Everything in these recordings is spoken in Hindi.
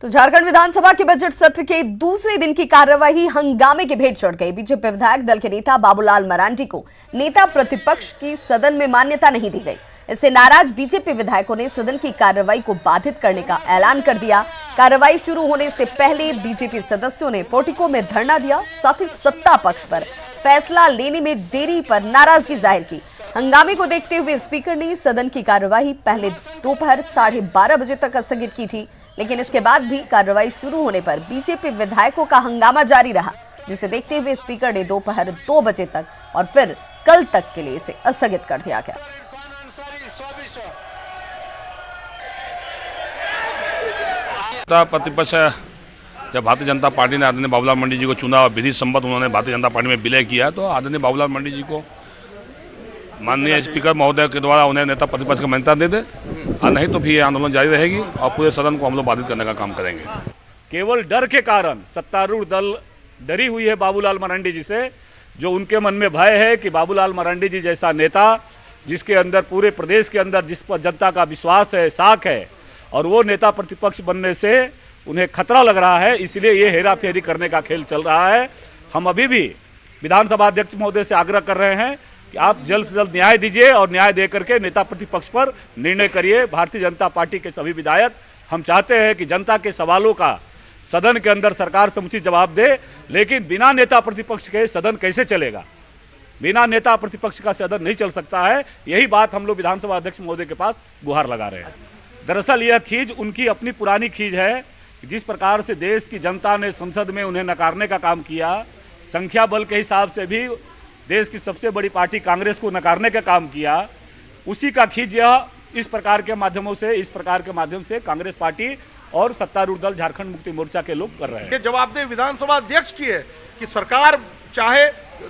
तो झारखंड विधानसभा के बजट सत्र के दूसरे दिन की कार्यवाही हंगामे के भेंट चढ़ गई। बीजेपी विधायक दल के नेता बाबूलाल मरांडी को नेता प्रतिपक्ष की सदन में मान्यता नहीं दी गई। इससे नाराज बीजेपी विधायकों ने सदन की कार्रवाई को बाधित करने का ऐलान कर दिया। कार्रवाई शुरू होने से पहले बीजेपी सदस्यों ने पोर्टिको में धरना दिया, साथ ही सत्ता पक्ष पर फैसला लेने में देरी पर नाराजगी जाहिर की। हंगामे को देखते हुए स्पीकर ने सदन की कार्यवाही पहले दोपहर 12:30 बजे तक स्थगित की थी, लेकिन इसके बाद भी कार्रवाई शुरू होने पर बीजेपी विधायकों का हंगामा जारी रहा, जिसे देखते हुए स्पीकर ने दोपहर 2 बजे तक और फिर कल तक के लिए इसे स्थगित कर दिया गया। प्रतिपक्ष जब भारतीय जनता पार्टी ने आदरणीय बाबूलाल मरांडी जी को चुना और विधि सम्मत उन्होंने भारतीय जनता पार्टी में विलय किया, तो आदरणीय बाबूलाल मरांडी जी को माननीय स्पीकर महोदय के द्वारा उन्हें नेता प्रतिपक्ष का मान्यता दे दे, और नहीं तो फिर ये आंदोलन जारी रहेगी और पूरे सदन को हम लोग बाधित करने का काम करेंगे। केवल डर के कारण सत्तारूढ़ दल डरी हुई है बाबूलाल मरांडी जी से। जो उनके मन में भय है कि बाबूलाल मरांडी जी जैसा नेता, जिसके अंदर पूरे प्रदेश के अंदर जिस पर जनता का विश्वास है, साख है, और वो नेता प्रतिपक्ष बनने से उन्हें खतरा लग रहा है, इसलिए ये हेरा फेरी करने का खेल चल रहा है। हम अभी भी विधानसभा अध्यक्ष महोदय से आग्रह कर रहे हैं कि आप जल्द से जल्द न्याय दीजिए और न्याय दे करके नेता प्रतिपक्ष पर निर्णय करिए। भारतीय जनता पार्टी के सभी विधायक हम चाहते हैं कि जनता के सवालों का सदन के अंदर सरकार समुचित जवाब दे, लेकिन बिना नेता प्रतिपक्ष के सदन कैसे चलेगा? बिना नेता प्रतिपक्ष का सदन नहीं चल सकता है। यही बात हम लोग विधानसभा अध्यक्ष महोदय के पास गुहार लगा रहे हैं। दरअसल यह खींच उनकी अपनी पुरानी खींच है। जिस प्रकार से देश की जनता ने संसद में उन्हें नकारने का काम किया, संख्या बल के हिसाब से भी देश की सबसे बड़ी पार्टी कांग्रेस को नकारने का काम किया, उसी का खींच यह इस प्रकार के माध्यम से कांग्रेस पार्टी और सत्तारूढ़ दल झारखंड मुक्ति मोर्चा के लोग कर रहे हैं। ये जवाबदेह विधानसभा अध्यक्ष की है कि सरकार चाहे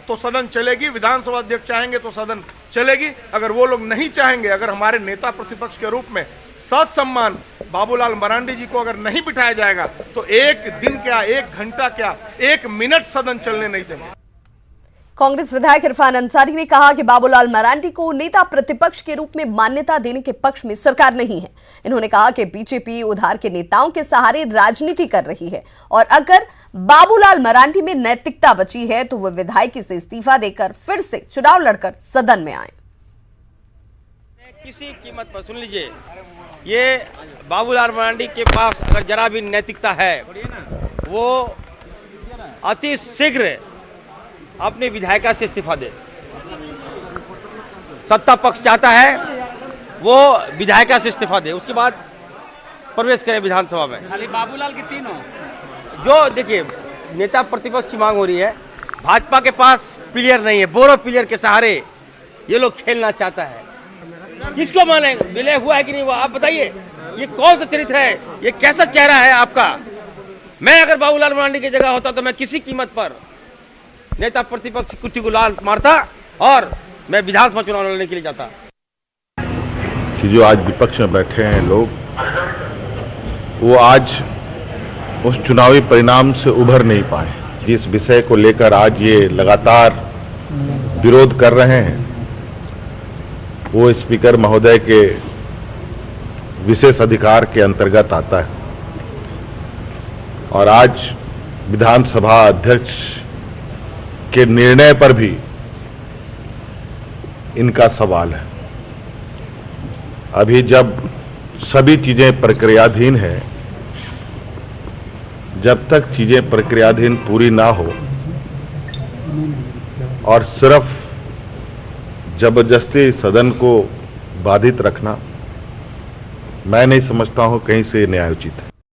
तो सदन चलेगी, विधानसभा अध्यक्ष चाहेंगे तो सदन चलेगी। अगर वो लोग नहीं चाहेंगे, अगर हमारे नेता प्रतिपक्ष के रूप में ससम्मान बाबूलाल मरांडी जी को अगर नहीं बिठाया जाएगा, तो एक दिन क्या, एक घंटा क्या, 1 मिनट सदन चलने नहीं देंगे। कांग्रेस विधायक इरफान अंसारी ने कहा कि बाबूलाल मरांडी को नेता प्रतिपक्ष के रूप में मान्यता देने के पक्ष में सरकार नहीं है। इन्होंने कहा कि बीजेपी उधार के नेताओं के सहारे राजनीति कर रही है और अगर बाबूलाल मरांडी में नैतिकता बची है तो वह विधायकी से इस्तीफा देकर फिर से चुनाव लड़कर सदन में आए। किसी कीमत पर सुन लीजिए, ये बाबूलाल मरांडी के पास अगर जरा भी नैतिकता है, वो अति शीघ्र अपनी विधायिका से इस्तीफा दे। सत्ता पक्ष चाहता है वो विधायिका से इस्तीफा दे, उसके बाद प्रवेश करे विधानसभा में। खाली बाबूलाल की तीनों जो देखिए नेता प्रतिपक्ष की मांग हो रही है, भाजपा के पास प्लेयर नहीं है, बोरो प्लेयर के सहारे ये लोग खेलना चाहता है। किसको माने? विलय हुआ है कि नहीं हुआ, आप बताइए। ये कौन सा चरित्र है, ये कैसा चेहरा है आपका? मैं अगर बाबूलाल मरांडी की जगह होता तो मैं किसी कीमत पर नेता प्रतिपक्ष कुर्सी को लाल मारता और मैं विधानसभा चुनाव लड़ने के लिए जाता। कि जो आज विपक्ष में बैठे हैं लोग, वो आज उस चुनावी परिणाम से उभर नहीं पाए। जिस विषय को लेकर आज ये लगातार विरोध कर रहे हैं, वो स्पीकर महोदय के विशेष अधिकार के अंतर्गत आता है और आज विधानसभा अध्यक्ष के निर्णय पर भी इनका सवाल है। अभी जब सभी चीजें प्रक्रियाधीन है, जब तक चीजें प्रक्रियाधीन पूरी ना हो और सिर्फ जबरदस्ती सदन को बाधित रखना, मैं नहीं समझता हूं कहीं से न्यायोचित है।